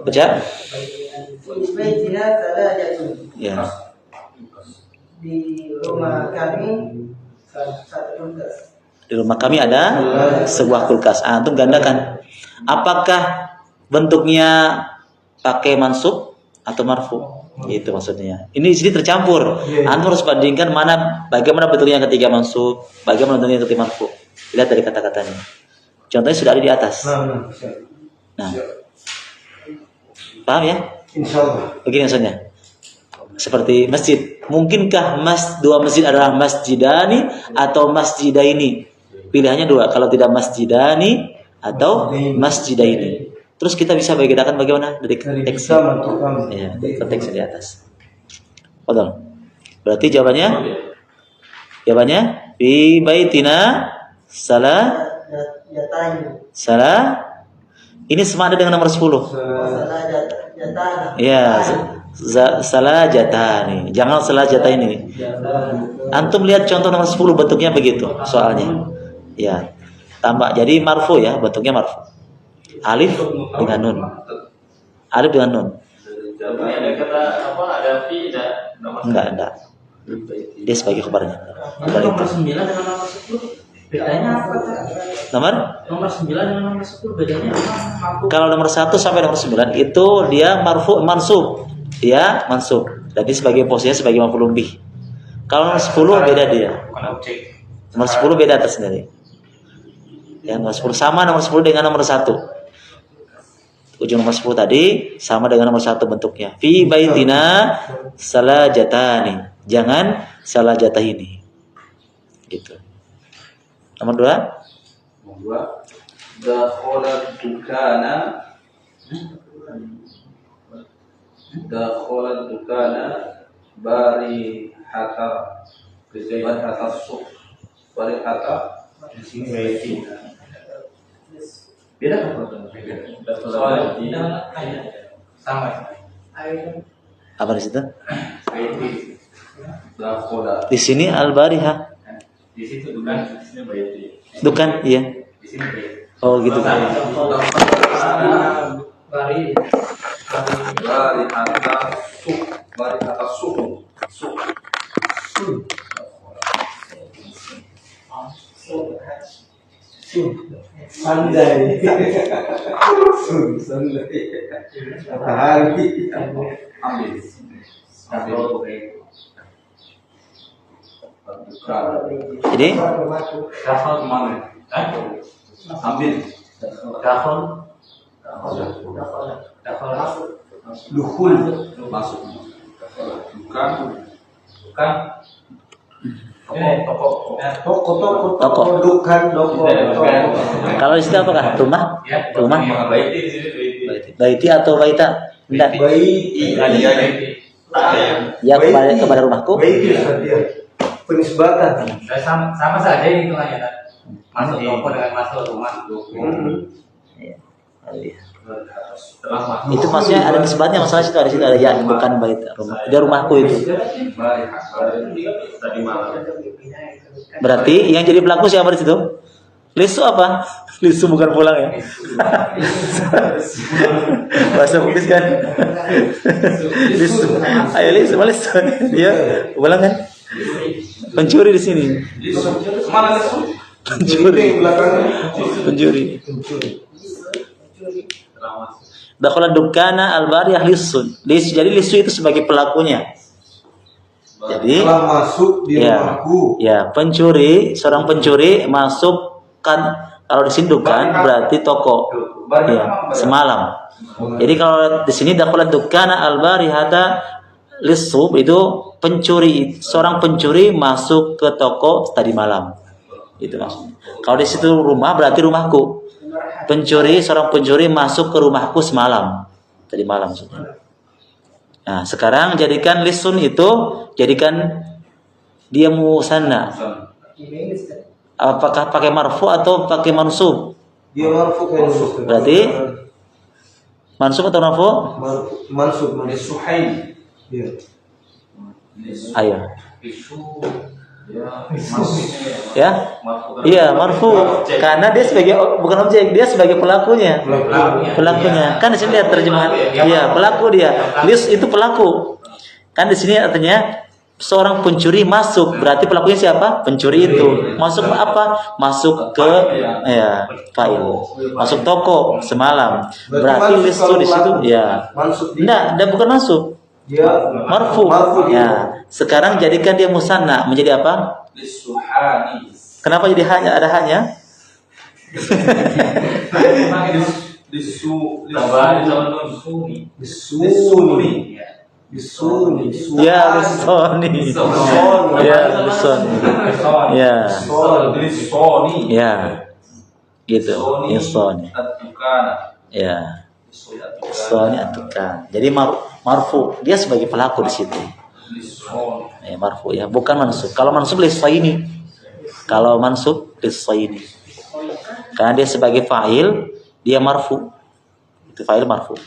Baca. Di baitina salajatun. Ya. Di rumah kami satu kulkas. Di rumah kami ada sebuah kulkas. Antum gandakan. Apakah bentuknya pakai mansub atau marfu? Itu maksudnya. Ini di sini tercampur. Antum harus bandingkan bagaimana bentuknya yang ketiga mansub, bagaimana bentuknya yang ketiga marfu. Lihat dari kata-katanya. Contohnya sudah ada di atas. Nah, paham ya? Insyaallah. Begini maksudnya. Seperti masjid. Mungkinkah dua masjid adalah masjidani atau masjidaini? Pilihannya dua. Kalau tidak masjidani atau masjidaini. Terus kita bisa bedakan bagaimana dari teks. Ya, teks di atas. Betul. Berarti jawabannya fi baitina salah. Ini sama ada dengan nomor 10. Ya, salah jatani. Jangan salah jata ini. Antum lihat contoh nomor 10 bentuknya begitu soalnya. Ya. Tambah jadi marfu ya, bentuknya marfu. Alif dengan nun. Alif dengan nun. Ada kata apa? Ada fi Enggak. Dia sebagai khabarnya. Nomor 9 dengan nomor 10 bedanya apa? Nomor 9 dengan nomor 10 bedanya apa? Kalau nomor 1 sampai nomor 9 itu dia marfu mansub. Dia mansub. Jadi sebagai posisinya sebagai maf'ul bih. Kalau nomor 10 beda dia. Nomor 10 beda tersendiri. Ya, nomor 10 sama nomor 10 dengan nomor 1. Ujung nomor 10 tadi sama dengan nomor 1 bentuknya. Fi baitina salajatani. Jangan salajatahini. Gitu. Nomor 2. dakhala dukana barihata suq barihata di sini baitina. Beda kan soalnya sama. Apa di situ? Dakhala. Di sini al-bariha. Di situ dukan, di sini baiti. Dukan, iya. Di sini baiti. Oh, gitu. Barihata suq. Sandai. Matahari. Ambil. Jadi Kafal kemana? Ambil. Kafal. Dukhul. Masuk. Bukan. Toko dukan toko. kalau di situ apakah? Rumah? Rumah? Baiti di sini baiti. Baiti atau baita? Enggak. Baiti. Ya kepada rumahku. Baiti saja. Penisbatan. Sama saja hitungannya kan. Masuk toko dengan masuk rumah. Iya. Setelah masuk. Itu maksudnya ada nisbatnya masalah situ ada ya bukan bait rumah. Dia rumahku itu. Tadi malam. Berarti yang jadi pelaku siapa di situ? Lisu apa? Lisu bukan pulang ya. Bahasa Bugis kan. Lisu. Ayo Lisu. Dia pulang kan? Pencuri di sini. Mana Lisu? Pencuri. Dakhala dukana al-bariyah lisun. Jadi lisu itu sebagai pelakunya. Jadi Telah masuk di rumahku. Ya, seorang pencuri masuk kan kalau di sini dukan berarti toko. Ya, semalam. Jadi kalau di sini dakhala dukana al-barihata lisub itu pencuri, seorang pencuri masuk ke toko tadi malam. Itu maksudnya. Kalau di situ rumah berarti rumahku. Seorang pencuri masuk ke rumahku semalam. Tadi malam maksudnya. Nah, sekarang jadikan lisun itu jadikan dia musanna. Apakah pakai marfu atau pakai mansub? Dia marfu kan. Berarti mansub atau marfu? Mansub. Suhail. Iya. Ayo. Ya, iya marfu karena dia sebagai bukan objek, dia sebagai pelakunya. Pelakunya. Kan di sini lihat terjemahan. Iya, pelaku dia. Lis itu pelaku. Kan di sini artinya seorang pencuri masuk, berarti pelakunya siapa? Pencuri itu. Masuk apa? Masuk ke ya, fa'il. Masuk toko semalam. Berarti lis itu di situ ya. Enggak bukan masuk. Ya, Marfu. Ya. Sekarang jadikan dia musanna menjadi apa? Lisuhani. Kenapa jadi hanya ada hanya? Disuni. Ya, Lisoni. Ya, lisoni. Ya. Ya. Gitu. Lisoni. Ya. Lisoni atukan. Jadi marfu, dia sebagai pelaku di situ. Ya, marfu ya, bukan mansub. Kalau mansub lisaini. Kalau mansub lisaini. Karena dia sebagai fa'il, dia marfu. Itu fa'il marfu.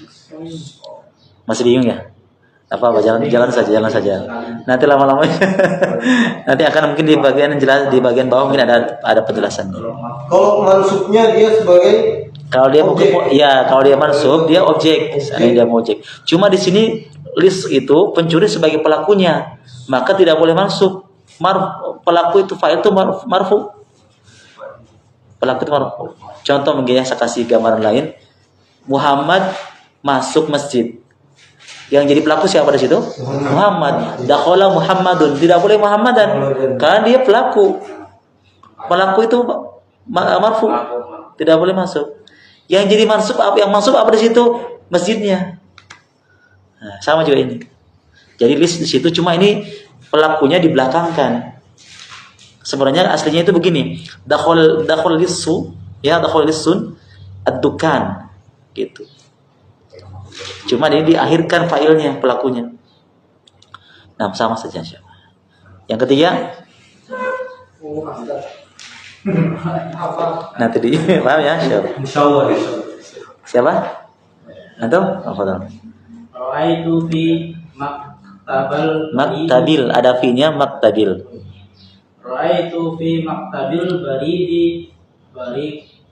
Masih bingung ya? Apa jalan saja. Nanti lama-lama nanti akan mungkin di bagian jelas, di bagian bawah mungkin ada penjelasannya. Kalau mansubnya dia sebagai Kalau dia bukan, ya kalau dia mansub dia objek, dia objek. Cuma di sini lis itu pencuri sebagai pelakunya, maka tidak boleh mansub. Pelaku itu fa'il itu marfu. Pelaku itu marfu. Contoh mungkin ya, saya kasih gambaran lain. Muhammad masuk masjid. Yang jadi pelaku siapa di situ? Muhammad. Dakhala Muhammadun. Tidak boleh Muhammadan karena dia pelaku. Pelaku itu marfu. Tidak boleh masuk. Yang jadi mansub apa? Yang mansub apa di situ? Masjidnya. Nah, sama juga ini. Jadi list di situ, cuma ini pelakunya dibelakangkan. Sebenarnya aslinya itu begini. Dakhul lisu, ya dakhul lisun ad-dukan gitu. Cuma ini diakhirkan failnya, pelakunya. Nah, sama saja. Yang ketiga, nanti di paham ya, insyaallah. siapa? Antum? Apa? Ra'aitu fi Maktabil, ada fi-nya maktabil. Ra'aitu fi maktabil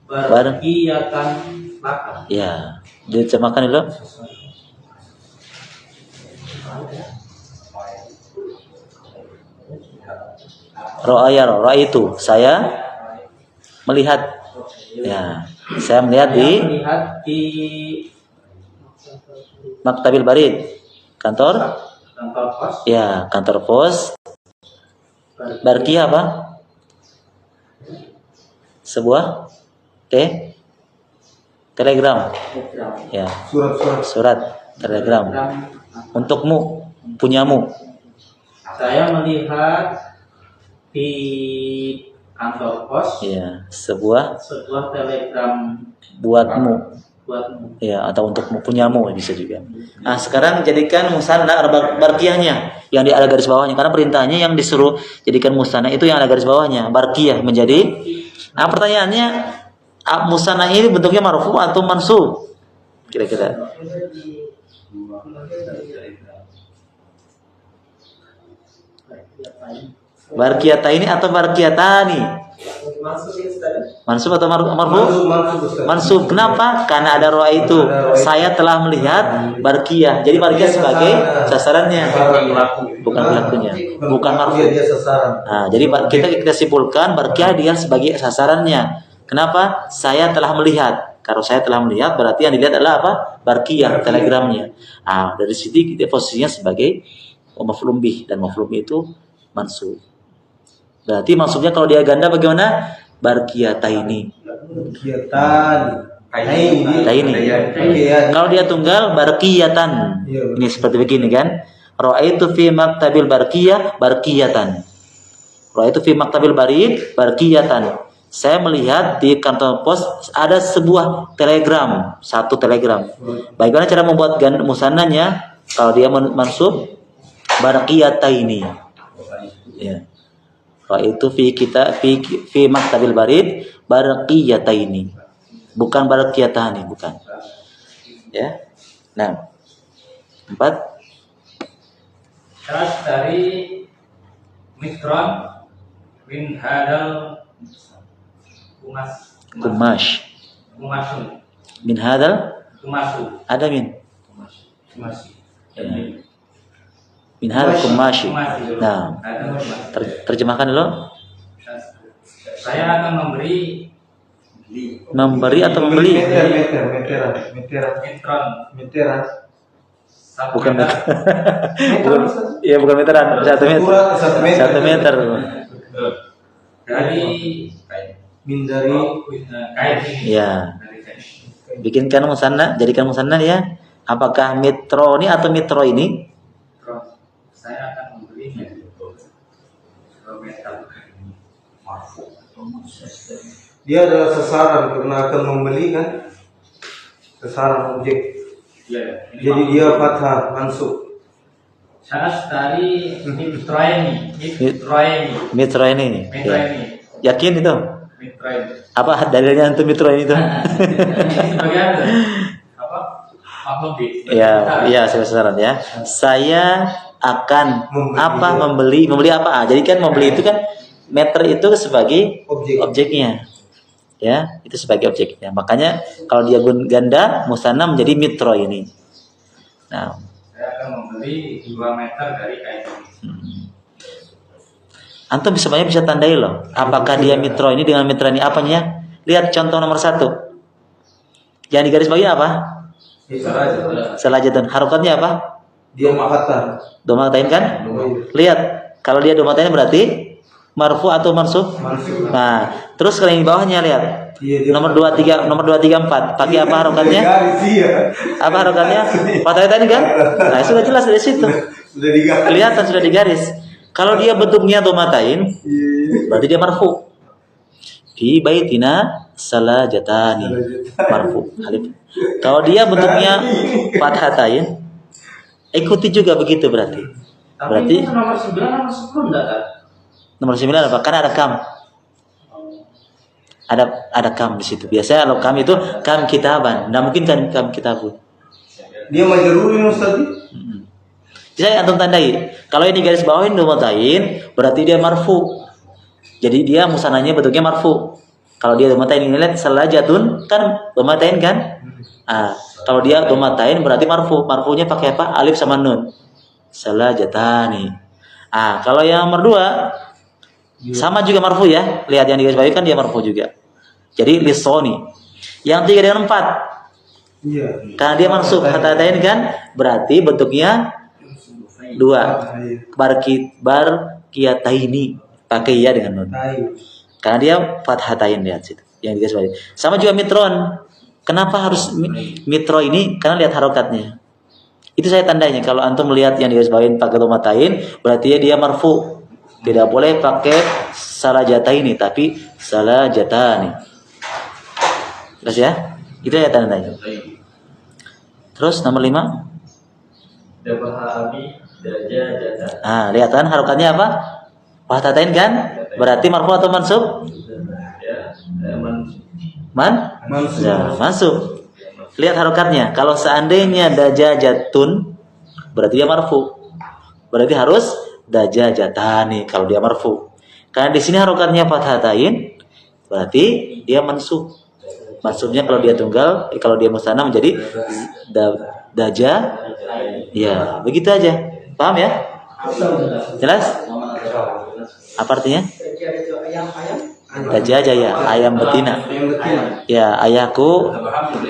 barqiyatan laka. Ya, diterjemahkan dulu. Ra'aitu, saya melihat. Ya, saya melihat di Maktabil Barid, kantor pos. ya, kantor pos. Barqiyah apa? Sebuah telegram. Ya, surat telegram untukmu, punyamu. Saya melihat di kantor pos Ya, sebuah telegram buatmu. Ya, atau untukmu, punyamu bisa juga. Nah, sekarang jadikan musanna barqiyahnya yang di ada garis bawahnya, karena perintahnya yang disuruh jadikan musanna itu yang ada garis bawahnya, barqiyah menjadi. Nah, pertanyaannya musanna ini bentuknya marfu atau mansub? Kira-kira. Barqiyataini atau barqiyatani? Mansub atau marfu? Mansub. Kenapa? Karena ada roa itu. Saya telah melihat barqiyah. Jadi barqiyah sebagai sasarannya, bukan pelakunya, bukan marfu. Nah, jadi kita simpulkan barqiyah dia sebagai sasarannya. Kenapa? Saya telah melihat. Kalau saya telah melihat berarti yang dilihat adalah apa? Barqiyah, telegramnya. Nah, dari situ kita posisinya sebagai maf'ul bih, dan maf'ul bih itu mansub. Berarti maksudnya kalau dia ganda bagaimana? Barqiyataini. Taini. Kalau dia tunggal barqiyatan. Ini seperti begini kan? Ra'aitu fi maktabil barqiyatan. Ra'aitu fi maktabil barid barqiyatan. Saya melihat di kantor pos ada sebuah telegram, satu telegram. Bagaimana cara membuat musannanya? Kalau dia mansub barqiyataini. Ya. Itu fi maktabil barid barqiyataini. Bukan barqiyatani, bukan. Ya. Nah. 4. Terus dari Mikron min hadal Kumash. kumasun Min hadal kumasu ada min. kumasi Ya. Min hadal kumashi. kumasi. Nah, Ada kumasi. terjemahkan dulu. Saya akan memberi Memberi atau membeli? Meteran. satu Bukan meter bukan, ya bukan meteran, 1 meter. Ukuran 1 meter. 1 meter. dari Dari kain ini. Ya. Dari kain. Bikinkan musanna, jadikan musanna ya. Apakah mitro ini atau mitro ini? Terus saya akan memberi meter. dia adalah sasaran karena akan membeli kan, sasaran objek. Iya. Jadi dia fathah mansub. Syas dari mitraini. Mitro ini. Mitra Ya. ini. Yakin itu? Mitra ini. Apa dalilnya untuk mitro ini tuh? Ini sebagai apa? Makhluk di. Ya, iya sasaran ya. Saya akan Membeli. membeli apa? Jadi kan membeli itu kan meter itu sebagai Objek. objeknya. Ya, itu sebagai objeknya. Makanya kalau dia ganda musanna menjadi mitro ini. Nah, Saya akan membeli 2 meter dari kain ini. antum sebenarnya bisa tandai loh. Apakah dia mitro ini dengan mitra ini apanya? Lihat contoh nomor 1. Yang digaris bawah apa? Salajatun. Harokatnya apa? Dia fathah. Domatain kan? Lihat, kalau dia domatain berarti marfu atau mansub? Mansub. Nah, terus kalau yang di bawahnya lihat. Iya, dia Nomor 2 3 4. Pakai apa harokatnya? Garis, iya. Apa harokatnya? Patah tadi kan? Nah, sudah jelas dari situ. Sudah digaris. Kelihatan sudah digaris. Kalau dia bentuknya domatain, Iya. berarti dia marfu. Fi baitina salajatani. Marfu. Alif. Kalau dia bentuknya fathatain, ikuti juga begitu berarti. Tapi Berarti itu nomor 9 nomor 10 enggak kan? nomor 9 apa? Karena ada kam. Ada kam di situ. Biasanya kalau kam itu kam kitaban. Nggak mungkin kan kam kitabun. Dia majrurin Ustaz. Saya antum tandai. Kalau ini garis bawahin domatain, berarti dia marfu. Jadi dia musananya bentuknya marfu. Kalau dia domatain ini lihat salajatun kan domatain kan? Ah, kalau dia domatain berarti marfu. Marfunya pakai apa? Alif sama nun. Salajatani. Ah, kalau yang nomor 2 sama juga marfu ya. Lihat yang digaris bawahi kan dia marfu juga. Jadi lisoni. Yang 3 dengan 4 Iya. karena dia mansub hatain kan berarti bentuknya 2 barqiyataini pakai ya dengan nun. Karena dia fathatain lihat situ. Yang digaris bawahi. Sama juga mitron. Kenapa harus mitro ini? Karena lihat harokatnya. Itu saya tandanya. Kalau antum melihat yang digaris bawahin pakai domatain, berarti dia marfu. Tidak boleh pakai salajataini, tapi salajatani. Terus ya? Itu ya tandanya. Terus nomor 5. Dabahabi dajajatan. Ah, lihat kan harokatnya apa? Fathatain kan? Berarti marfu atau mansub? Ya, Mansub. Ya, mansub. Lihat harokatnya. Kalau seandainya dajajatun, berarti dia marfu. Berarti harus dajajatani kalau dia marfu. Karena di sini harokatnya fathatain, berarti dia mansub. Mansubnya kalau dia tunggal, kalau dia musanna menjadi daja. Ya, begitu aja. Paham ya? Jelas? Apa artinya? Daja aja ya, ayam betina. Ya, ayahku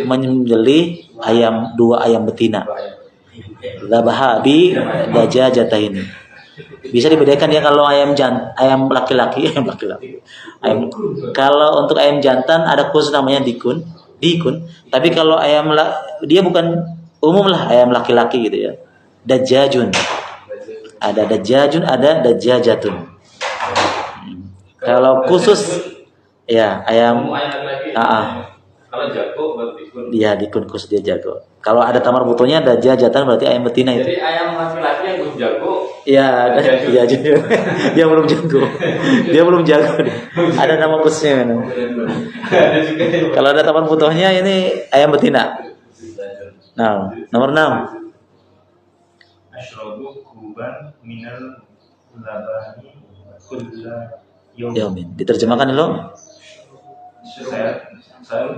menyembelih 2 ayam betina. Labahabi daja jatah ini. Bisa dibedakan ya kalau ayam laki-laki, kalau untuk ayam jantan ada khusus namanya dikun. Tapi kalau dia bukan umum lah ayam laki-laki gitu ya. Dajajun. Ada dajajun, ada dajajatun. Kalau khusus ya ayam Kalau jago berarti kun. dia dikun khusus dia jago. Kalau ada tamar butuhnya dajajatan berarti ayam betina itu. Jadi ayam laki-laki yang belum jago. Ya, dia belum jago. Dia belum jago. Ada nama khususnya. Ada juga yang Kalau ada taman butuhnya ini ayam betina. Nah, nomor 6. Ashrabu kuban minal labani kulla Yaumin. Diterjemahkan dulu. Saya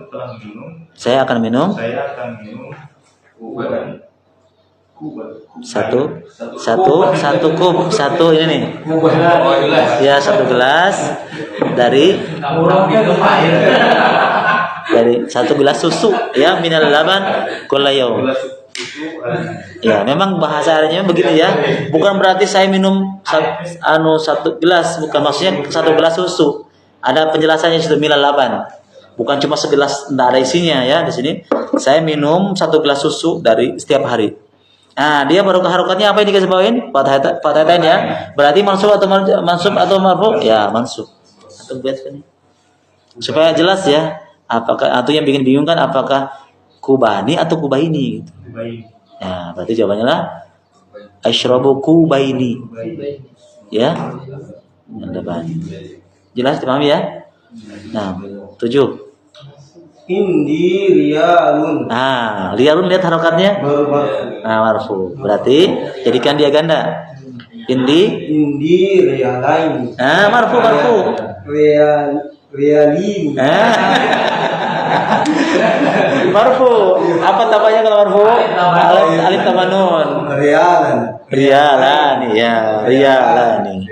telah minum. Saya akan minum Saya akan minum kuban. satu kub, satu ini nih. Ya, 1 gelas dari dari 1 gelas susu ya, minal laban kulla yaum. Ya, memang bahasa Arabnya begini ya. Bukan berarti saya minum 1 gelas, bukan maksudnya 1 gelas susu. Ada penjelasannya di situ, minal laban. Bukan cuma segelas, enggak ada isinya ya di sini. Saya minum 1 gelas susu dari setiap hari. Nah, dia baru harokatnya apa ini guys bawain? Fathatain ya. Berarti mansub atau marfu? Ya, mansub. Atau buat ini. Supaya jelas ya. Apakah atau yang bikin bingung kan apakah kubani atau kubaini gitu. Ya, berarti jawabannya lah asyrabu kubaini. Ya. Depan. Jelas dipahami ya? Nah, 7. Indi riyalun. Nah, riyalun lihat harokatnya. Baru marfu. Nah, marfu. Berarti jadikan dia ganda. Indi riyalain. Ah, marfu. Riyalin. Marfu. Apa tambahnya kalau marfu? Alif tambah nun. Riyalani ya, riyalani.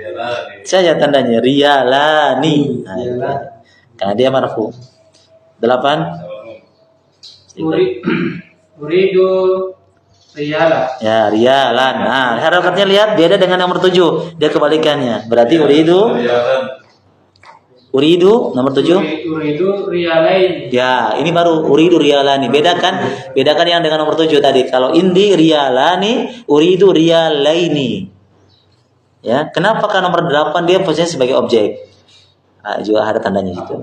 Saya tandanya riyalani. Nah, itu. Karena dia marfu. 8. Uridu riyala. Ya, riyalan. Nah, harokatnya lihat beda dengan nomor 7. Dia kebalikannya. Berarti uridu nomor 7. Uridu riyalain. Ya, ini baru uridu riyalani. Bedakan yang dengan nomor 7 tadi. Kalau indi riyalani, uridu riyalaini. Ya, kenapa kan nomor 8 dia posisinya sebagai objek? Nah, juga ada tandanya situ.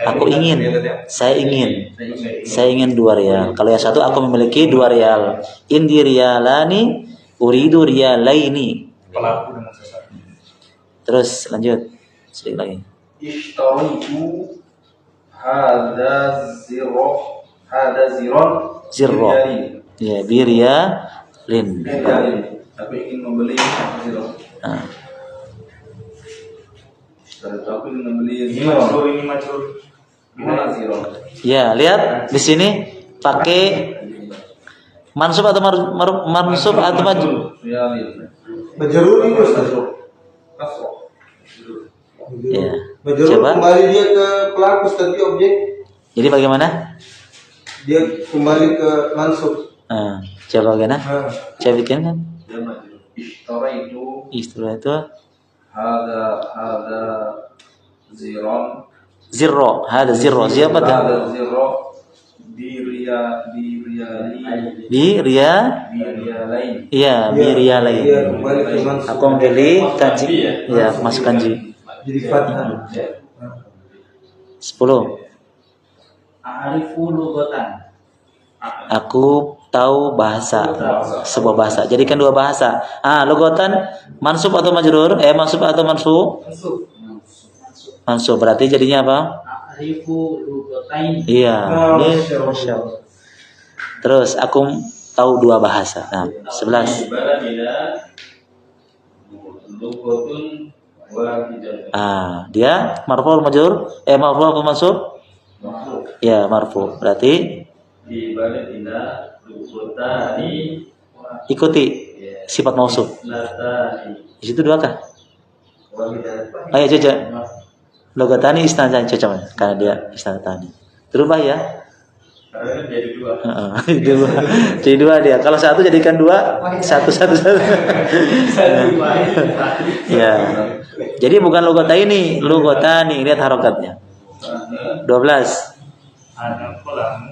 Aku ingin, saya ingin 2 rial. Kalau yang satu aku memiliki 2 rial. Indi riyalani, uridu riyalaini. Pelaku dengan sasaran. Terus lanjut sedikit lagi. Ishtaritu hada ziron. Zirro. Ya, biriyalin. Aku ingin membeli ziron. Nah, Aku ingin membeli Ini macul. Gimana ziron? ya, lihat di sini pakai mansub atau mansub atau majrur. Majrur ini Ustaz. Ya. Majrur Coba. kembali dia ke pelaku tadi objek. Jadi bagaimana? Dia kembali ke mansub. Nah, coba bagaimana? Coba bikin kan? Ishtaritu Istilah itu hada ziron. zirro. Ada zirro. Siapa tuh? Hada ziro biriyalain. Iya, biriyalain. Dia kembali ke mansub. Aku memilih kanji. Ya, masuk kanji. Jadi fathah. 10. A'rifu lughatan. Aku tahu bahasa, sebuah bahasa. Jadikan 2 bahasa. Lughatan mansub atau majrur? Mansub atau mansub? Mansub. Berarti jadinya apa? A'rifu lughatain. Iya. Ini Masya Allah. terus aku tahu 2 bahasa. Nah, 11. Dia marfu atau majrur? Marfu atau mansub? Ya, marfu. Berarti ikuti sifat mausuf. Di situ 2 kah? Ayo coba. Logatani istinatani cocok karena dia istinatani. Berubah ya? Jadi 2 dia. Kalau 1 jadikan 2, 1. Ya. Jadi bukan logataini, logotani. Lihat harokatnya. 12. Ada kolam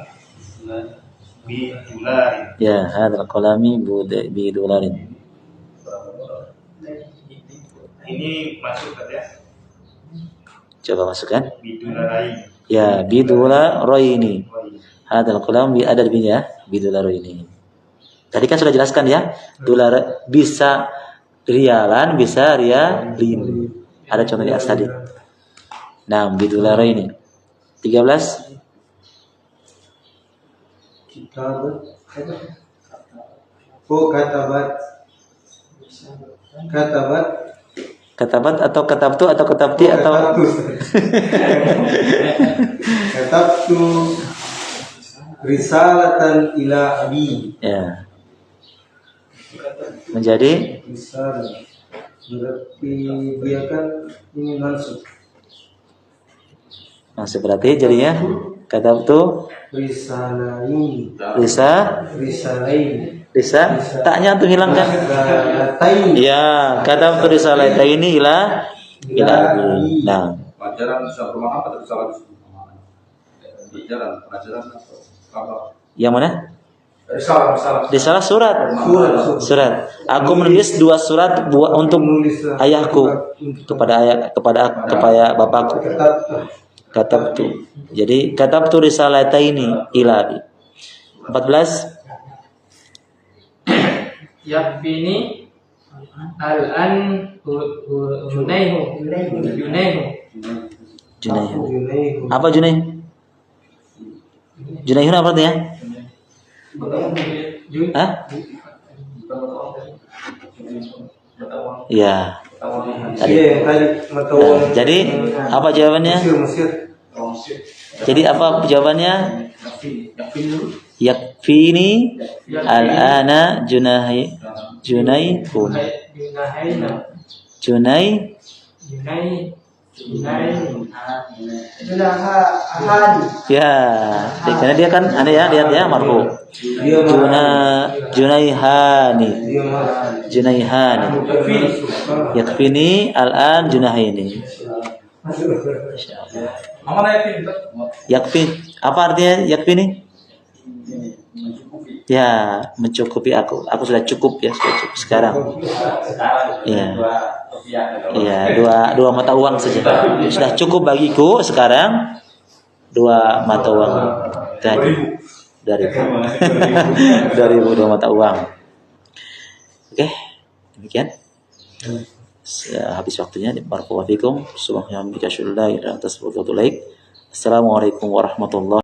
bidularin. Ya, hadal qalami bi dolarin. Ini masuk ya? Coba masukkan. Bidularin. Ya, bidula roini. Hadal qalam bi ada binya, bidula roini. Tadi kan sudah jelaskan ya. Dolar bisa rialan, bisa rialin. Ada contoh di atas tadi. Nah, bidula roini. 13. Katabat atau katabtu atau katabti atau Katabtu risalatan ila abi. ya. Menjadi Risalah. Berarti dia kan ini mansub. masih berarti jadinya katabtu Risalain. Risalain. Risa taknya tuh hilang kan? Risalatain. Ya, katabtu risalataini ila abi. Nah, Pelajaran bisa bermakna atau salah pelajaran apa? yang mana? Salah. Risalah surat. Surat. Aku menulis 2 surat untuk ayahku kepada bapakku. Katabtu. Jadi katabtu risalataini ila abi. 14 yakfini al-an junaihu. Junaihu. Apa Junaihu? Junaihu apa artinya? Hah? Ya. Tadi. Tadi mata uang. Jadi apa jawabannya? Mesir. Jadi apa jawabannya? Yakfini al-ana junaihun. Ahadi. Ya, karena dia kan aneh ya, lihat ya marfu. Junaihani. Yakfini al-an junaihini. Yakfi apa artinya yakfini? Ya, mencukupi aku. Aku sudah cukup ya, sudah cukup sekarang. Iya. Iya, dua mata uang saja. Sudah cukup bagiku sekarang 2 mata uang tadi. Dari 2 mata uang. Oke, demikian. Habis waktunya. Barakallahu fikum. Subhanallah. Assalamualaikum warahmatullahi